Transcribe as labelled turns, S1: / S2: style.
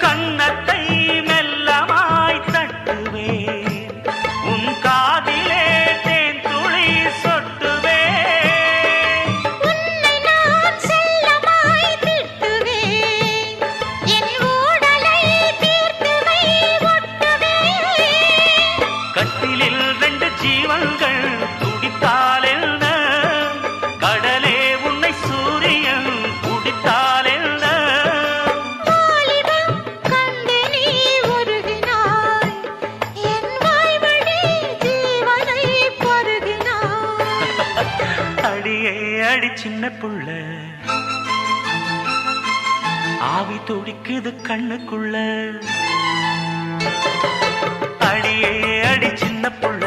S1: கன்னத்தை மெல்லமாய் தட்டுவேன், உன் காதிலே தேன் துளி சொட்டுவேன்.
S2: உன்னை நான் செல்லமாய் திட்டுவேன், என் ஊடலை தீர்த்துவை ஒட்டுவேன்.
S1: கட்டிலில் 2 ஜீவன்கள் துடித்தால் என்ன, கடலே உன்னை சூரியன் குடித்தால் என்ன.
S2: வாலிபம் கண்டு நீ உருகினாய், என் வாய்வழி ஜீவனை பருகினாய்.
S1: அடியே அடி சின்ன புள்ள, ஆவி துடிக்குது கண்ணுக்குள்ள. அடியே அடி சின்ன புள்ள,